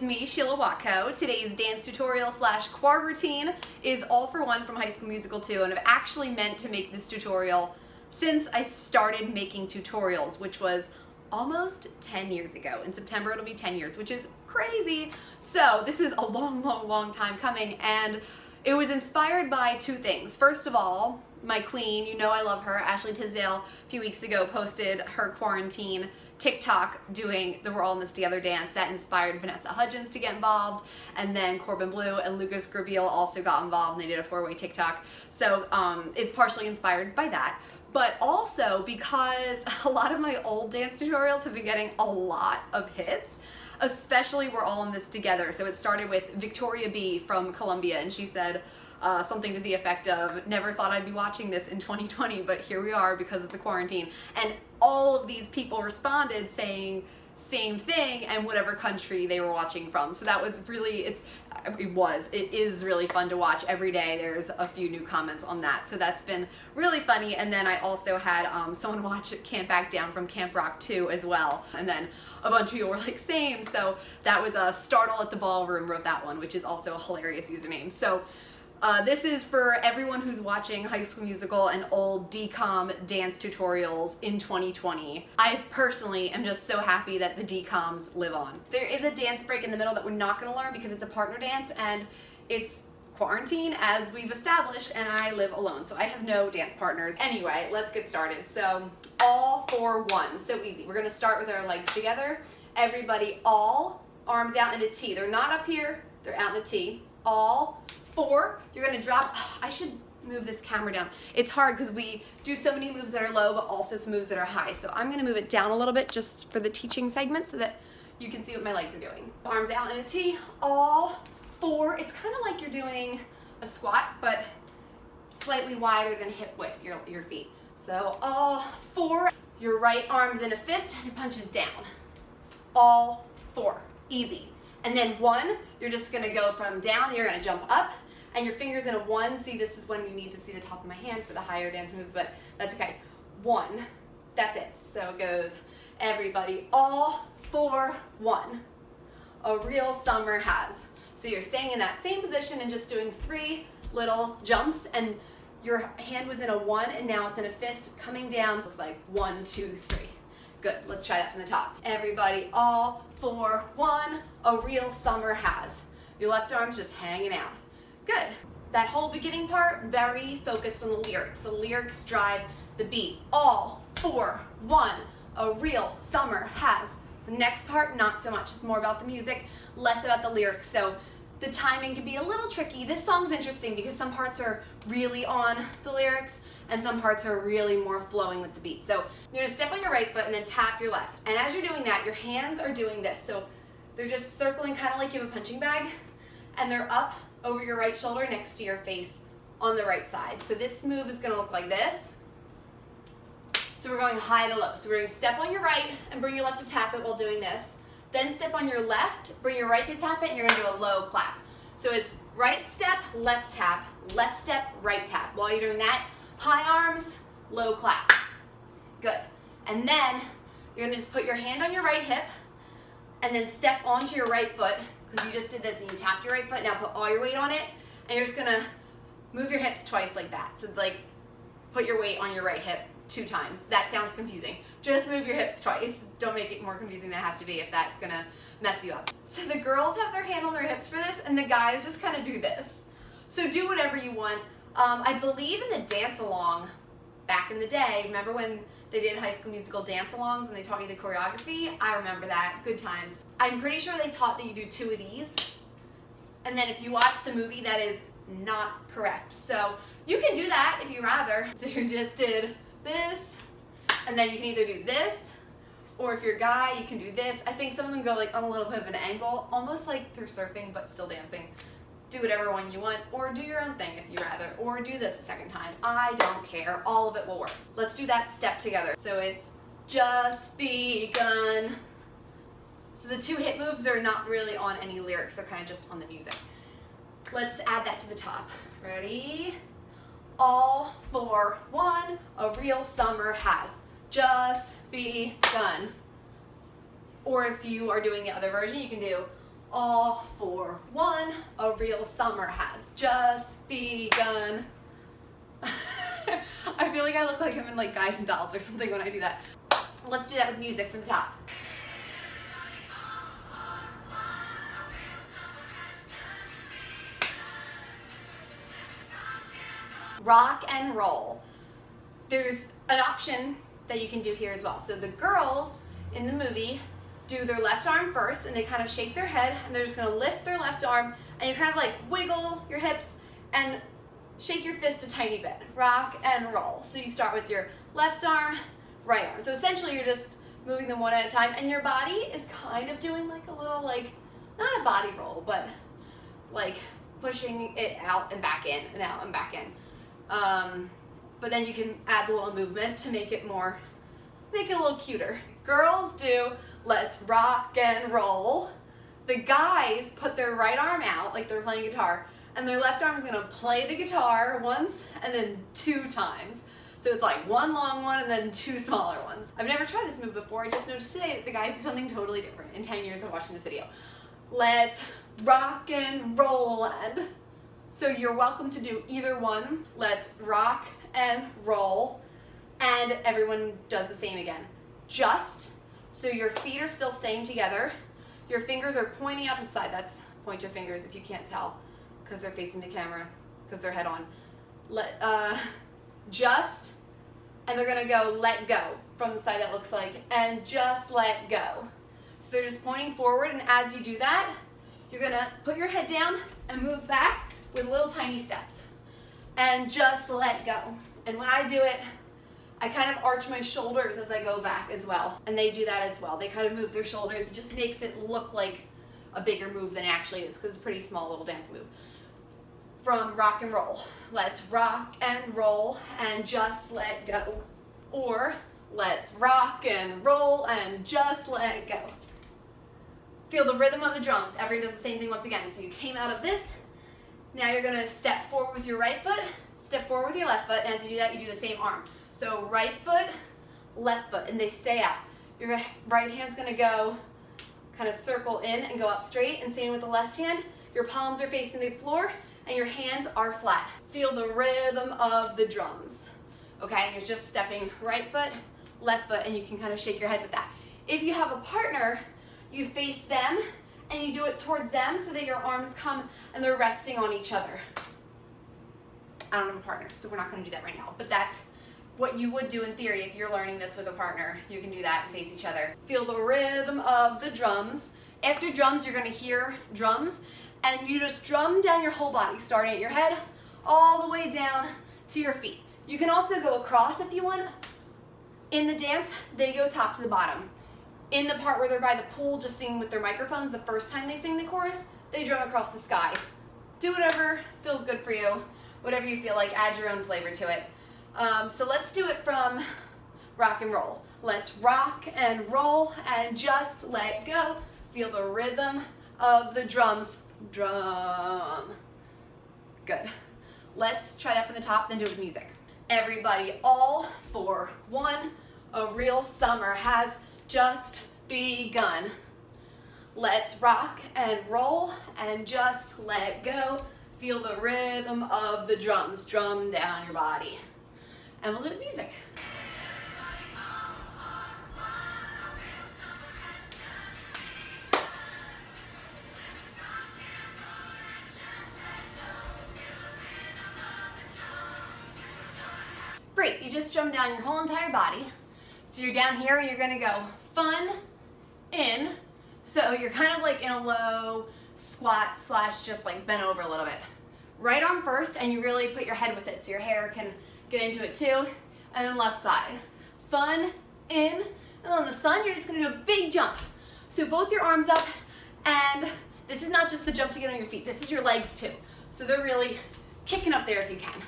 me, Sheila Watko. Today's dance tutorial slash choir routine is All for One from High School Musical 2, and I've actually meant to make this tutorial since I started making tutorials, which was almost 10 years ago. In September it'll be 10 years, which is crazy. So this is a long time coming, and it was inspired by two things. First of all, my queen, you know I love her, Ashley Tisdale, a few weeks ago posted her quarantine TikTok doing the We're All in This Together dance. That inspired Vanessa Hudgens to get involved, and then Corbin Bleu and Lucas Grabeel also got involved and they did a 4-way TikTok. So it's partially inspired by that, but also because a lot of my old dance tutorials have been getting a lot of hits, especially We're All in This Together. So it started with Victoria B from Columbia, and she said something to the effect of, never thought I'd be watching this in 2020, but here we are because of the quarantine. And all of these people responded saying same thing and whatever country they were watching from. So that was really, it is really fun to watch. Every day there's a few new comments on that. So that's been really funny. And then I also had someone watch Can't Back Down from Camp Rock 2 as well. And then a bunch of people were like, same. So that was Startle at the Ballroom wrote that one, which is also a hilarious username. So this is for everyone who's watching High School Musical and old DCOM dance tutorials in 2020. I personally am just so happy that the DCOMs live on. There is a dance break in the middle that we're not going to learn because it's a partner dance and it's quarantine, as we've established, and I live alone, so I have no dance partners. Anyway, let's get started. So all for one, so easy. We're going to start with our legs together. Everybody, all, arms out in a T. They're not up here, they're out in a T. All, 4, you're gonna drop, I should move this camera down. It's hard because we do so many moves that are low, but also some moves that are high. So I'm gonna move it down a little bit just for the teaching segment so that you can see what my legs are doing. Arms out in a T, all 4. It's kind of like you're doing a squat, but slightly wider than hip width, your feet. So all 4, your right arm's in a fist and your punches down. All 4, easy. And then 1, you're just gonna go from down, you're gonna jump up, and your fingers in a 1. See, this is when you need to see the top of my hand for the higher dance moves, but that's okay. 1, that's it. So it goes, everybody, all 4, 1. A real summer has. So you're staying in that same position and just doing 3 little jumps, and your hand was in a 1, and now it's in a fist, coming down, looks like 1, 2, 3. Good, let's try that from the top. Everybody, all 4, 1, a real summer has. Your left arm's just hanging out. Good. That whole beginning part, very focused on the lyrics. The lyrics drive the beat. All 4, 1, a real summer has. The next part, not so much. It's more about the music, less about the lyrics. So the timing can be a little tricky. This song's interesting because some parts are really on the lyrics and some parts are really more flowing with the beat. So you're gonna step on your right foot and then tap your left. And as you're doing that, your hands are doing this. So they're just circling kind of like you have a punching bag, and they're up over your right shoulder next to your face on the right side. So this move is gonna look like this. So we're going high to low. So we're gonna step on your right and bring your left to tap it while doing this. Then step on your left, bring your right to tap it, and you're gonna do a low clap. So it's right step, left tap, left step, right tap. While you're doing that, high arms, low clap. Good. And then you're gonna just put your hand on your right hip and then step onto your right foot, because you just did this and you tapped your right foot. Now put all your weight on it, and you're just gonna move your hips twice like that. So like put your weight on your right hip 2 times. That sounds confusing. Just move your hips twice. Don't make it more confusing than it has to be if that's gonna mess you up. So the girls have their hand on their hips for this, and the guys just kind of do this. So do whatever you want. I believe in the dance-along back in the day, remember when they did High School Musical dance-alongs and they taught you the choreography? I remember that, good times. I'm pretty sure they taught that you do 2 of these, and then if you watch the movie, that is not correct. So you can do that if you rather. So you just did this, and then you can either do this, or if you're a guy, you can do this. I think some of them go like on a little bit of an angle, almost like they're surfing but still dancing. Do whatever one you want, or do your own thing if you rather, or do this a second time. I don't care, all of it will work. Let's do that step together. So it's just begun. So the 2 hit moves are not really on any lyrics, they're kind of just on the music. Let's add that to the top. Ready? All 4, 1, a real summer has just begun. Or if you are doing the other version, you can do all for one. A real summer has just begun. I feel like I look like I'm in like Guys and Dolls or something when I do that. Let's do that with music from the top. Rock and roll. There's an option that you can do here as well. So the girls in the movie do their left arm first, and they kind of shake their head, and they're just going to lift their left arm, and you kind of like wiggle your hips and shake your fist a tiny bit. Rock and roll. So you start with your left arm, right arm. So essentially you're just moving them one at a time, and your body is kind of doing like a little, like, not a body roll, but like pushing it out and back in and out and back in. But then you can add a little movement to make it more, make it a little cuter. Girls do let's rock and roll. The guys put their right arm out like they're playing guitar, and their left arm is gonna play the guitar once and then 2 times. So it's like one long one and then 2 smaller ones. I've never tried this move before. I just noticed today that the guys do something totally different in 10 years of watching this video. Let's rock and roll. And so you're welcome to do either one. Let's rock and roll. And everyone does the same again. Just so your feet are still staying together. Your fingers are pointing out to the side. That's point your fingers if you can't tell, because they're facing the camera, because they're head on. Just, and they're gonna go let go from the side that looks like, and just let go. So they're just pointing forward, and as you do that, you're gonna put your head down and move back with little tiny steps. And just let go. And when I do it, I kind of arch my shoulders as I go back as well. And they do that as well. They kind of move their shoulders. It just makes it look like a bigger move than it actually is, because it's a pretty small little dance move. From rock and roll. Let's rock and roll and just let go. Or let's rock and roll and just let go. Feel the rhythm of the drums. Everyone does the same thing once again. So you came out of this. Now you're going to step forward with your right foot, step forward with your left foot, and as you do that, you do the same arm. So right foot, left foot, and they stay out. Your right hand's going to go kind of circle in and go out straight, and same with the left hand. Your palms are facing the floor, and your hands are flat. Feel the rhythm of the drums. Okay, you're just stepping right foot, left foot, and you can kind of shake your head with that. If you have a partner, you face them, and you do it towards them so that your arms come and they're resting on each other. I don't have a partner, so we're not going to do that right now, but that's what you would do in theory if you're learning this with a partner. You can do that to face each other. Feel the rhythm of the drums. After drums, you're going to hear drums, and you just drum down your whole body, starting at your head all the way down to your feet. You can also go across if you want. In the dance, they go top to the bottom. In the part where they're by the pool just singing with their microphones, the first time they sing the chorus, they drum across the sky. Do whatever feels good for you, whatever you feel like, add your own flavor to it. So let's do it from rock and roll. Let's rock and roll and just let go. Feel the rhythm of the drums. Drum. Good. Let's try that from the top, then do it with music. Everybody, all for one. A real summer has just begun. Let's rock and roll and just let go. Feel the rhythm of the drums. Drum down your body. And we'll do the music. Great, you just drum down your whole entire body. So you're down here and you're gonna go fun, in. So you're kind of like in a low squat slash just like bent over a little bit. Right arm first, and you really put your head with it so your hair can get into it too. And then left side. Fun, in, and on the sun, you're just gonna do a big jump. So both your arms up, and this is not just the jump to get on your feet, this is your legs too. So they're really kicking up there if you can.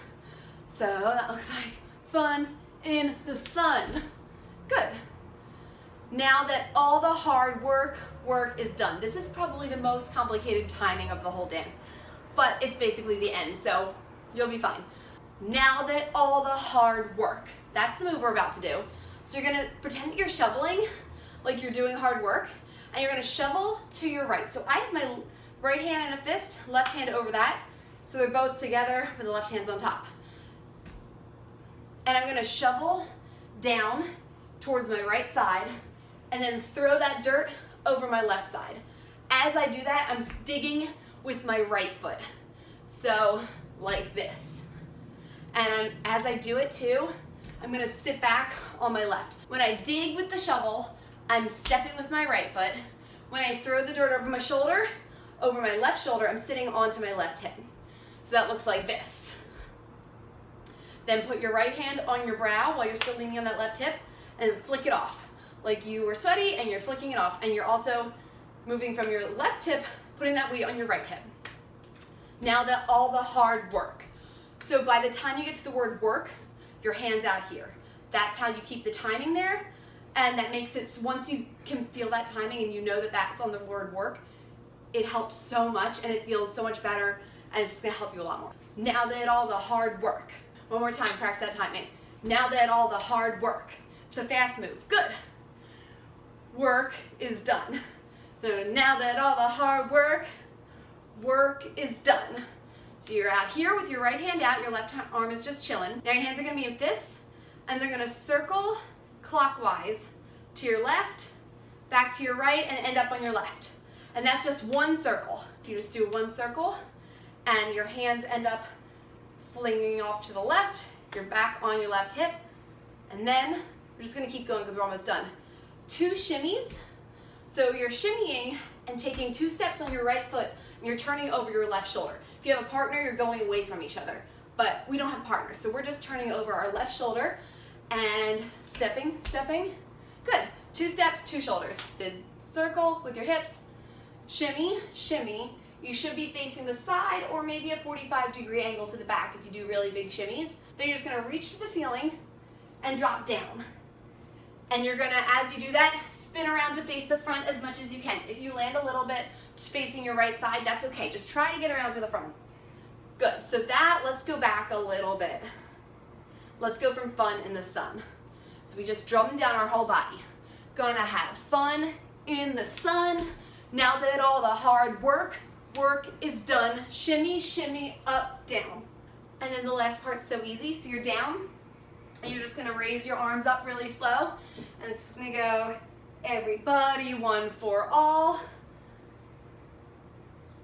So that looks like fun in the sun. Good. Now that all the hard work is done, this is probably the most complicated timing of the whole dance, but it's basically the end, so you'll be fine. Now that all the hard work, that's the move we're about to do. So you're gonna pretend that you're shoveling like you're doing hard work, and you're gonna shovel to your right. So I have my right hand in a fist, left hand over that, so they're both together with the left hand's on top. And I'm gonna shovel down towards my right side and then throw that dirt over my left side. As I do that, I'm digging with my right foot. So like this. And as I do it too, I'm gonna sit back on my left. When I dig with the shovel, I'm stepping with my right foot. When I throw the dirt over my shoulder, over my left shoulder, I'm sitting onto my left hip. So that looks like this. Then put your right hand on your brow while you're still leaning on that left hip and flick it off. Like you were sweaty and you're flicking it off, and you're also moving from your left hip, putting that weight on your right hip. Now that all the hard work. So by the time you get to the word work, your hand's out here. That's how you keep the timing there, and that makes it, once you can feel that timing and you know that that's on the word work, it helps so much and it feels so much better, and it's just gonna help you a lot more. Now that all the hard work. One more time, practice that timing. Now that all the hard work. It's a fast move, good. Work is done. So now that all the hard work is done. So you're out here with your right hand out, your left arm is just chilling. Now your hands are gonna be in fists, and they're gonna circle clockwise to your left, back to your right, and end up on your left. And that's just one circle. You just do one circle, and your hands end up flinging off to the left, you're back on your left hip, and then we're just gonna keep going because we're almost done. 2 shimmies. So you're shimmying and taking 2 steps on your right foot, and you're turning over your left shoulder. If you have a partner, you're going away from each other, but we don't have partners, so we're just turning over our left shoulder and stepping. Good. 2 steps, 2 shoulders. Then circle with your hips, shimmy, shimmy. You should be facing the side or maybe a 45-degree angle to the back if you do really big shimmies. Then you're just gonna reach to the ceiling and drop down. And you're gonna, as you do that, spin around to face the front as much as you can. If you land a little bit facing your right side, that's okay. Just try to get around to the front. Good, so that, let's go back a little bit. Let's go from fun in the sun. So we just drummed down our whole body. Gonna have fun in the sun. Now that all the hard work is done. Shimmy, shimmy, up, down. And then the last part's so easy. So you're down, and you're just gonna raise your arms up really slow. And it's just gonna go, everybody, one for all.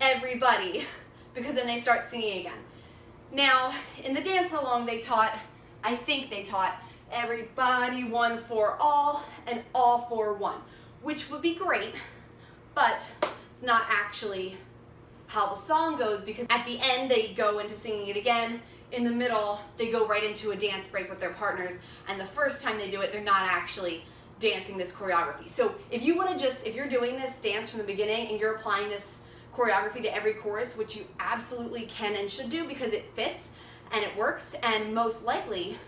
Everybody. Because then they start singing again. Now, in the dance along, I think they taught, everybody, one for all, and all for one. Which would be great, but it's not actually how the song goes, because at the end they go into singing it again. In the middle, they go right into a dance break with their partners, and the first time they do it, they're not actually dancing this choreography. So if you're doing this dance from the beginning and you're applying this choreography to every chorus, which you absolutely can and should do because it fits and it works, and most likely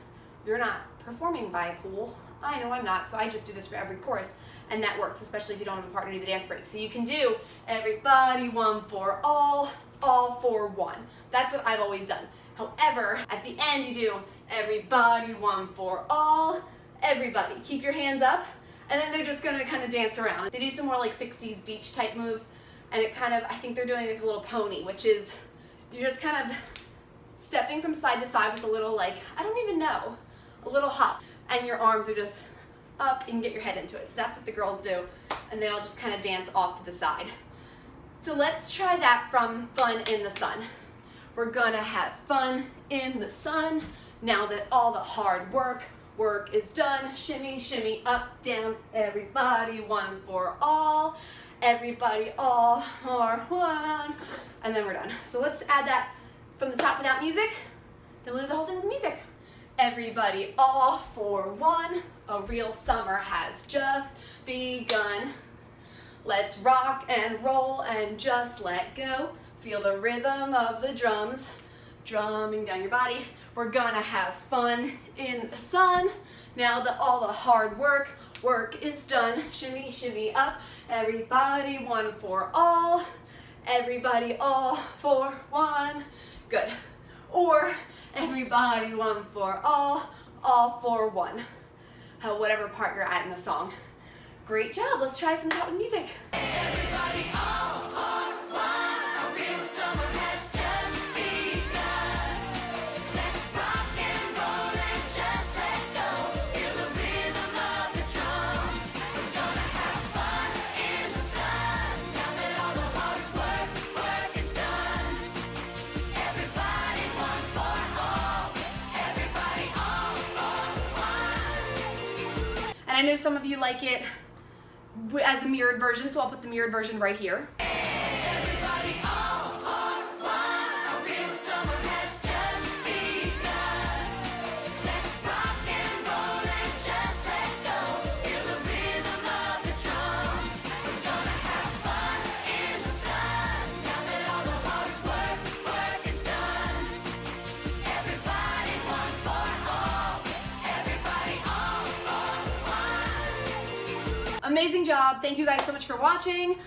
you're not performing by a pool. I know I'm not, so I just do this for every chorus, and that works, especially if you don't have a partner to do the dance break. So you can do everybody, one for all for one. That's what I've always done. However, at the end you do everybody, one for all, everybody. Keep your hands up, and then they're just gonna kind of dance around. They do some more like 60s beach type moves, and it kind of, I think they're doing like a little pony, which is you're just kind of stepping from side to side with a little, like, I don't even know, a little hop. And your arms are just up, and you can get your head into it. So that's what the girls do, and they all just kind of dance off to the side. So let's try that from Fun in the Sun. We're gonna have fun in the sun. Now that all the hard work is done. Shimmy, shimmy, up, down, everybody, one for all. Everybody, all for one. And then we're done. So let's add that from the top without music. Then we'll do the whole thing with music. Everybody, all for one. A real summer has just begun. Let's rock and roll and just let go. Feel the rhythm of the drums drumming down your body. We're gonna have fun in the sun. Now that all the hard work is done. Shimmy, shimmy up. Everybody, one for all. Everybody, all for one. Good. Or everybody, one for all for one. Whatever part you're at in the song. Great job. Let's try it from the top with music. Everybody all on one. A real summer has just begun. Let's rock and roll and just let go. Feel the rhythm of the drums. We're gonna have fun in the sun. Now that all the hard work is done. Everybody one for all. Everybody all for one. And I know some of you like it as a mirrored version, so I'll put the mirrored version right here. Everybody all on one. A real summer has just begun. Let's rock and roll and just let go. Feel the rhythm of the drums. We're gonna have fun in the sun. Now that all the hard work is done. Everybody one for all. Everybody all for one. Amazing job. Thank you guys so much for watching.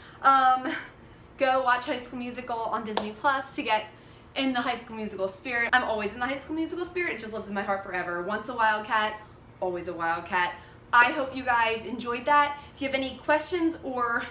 Go watch High School Musical on Disney Plus to get in the High School Musical spirit. I'm always in the High School Musical spirit. It just lives in my heart forever. Once a Wildcat, always a Wildcat. I hope you guys enjoyed that. If you have any questions or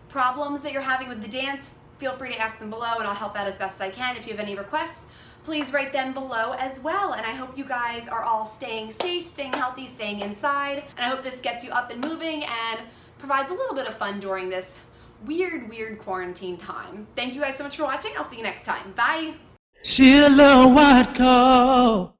problems that you're having with the dance, feel free to ask them below and I'll help out as best as I can. If you have any requests, please write them below as well. And I hope you guys are all staying safe, staying healthy, staying inside. And I hope this gets you up and moving and provides a little bit of fun during this weird quarantine time. Thank you guys so much for watching. I'll see you next time. Bye. Sheila, Watko.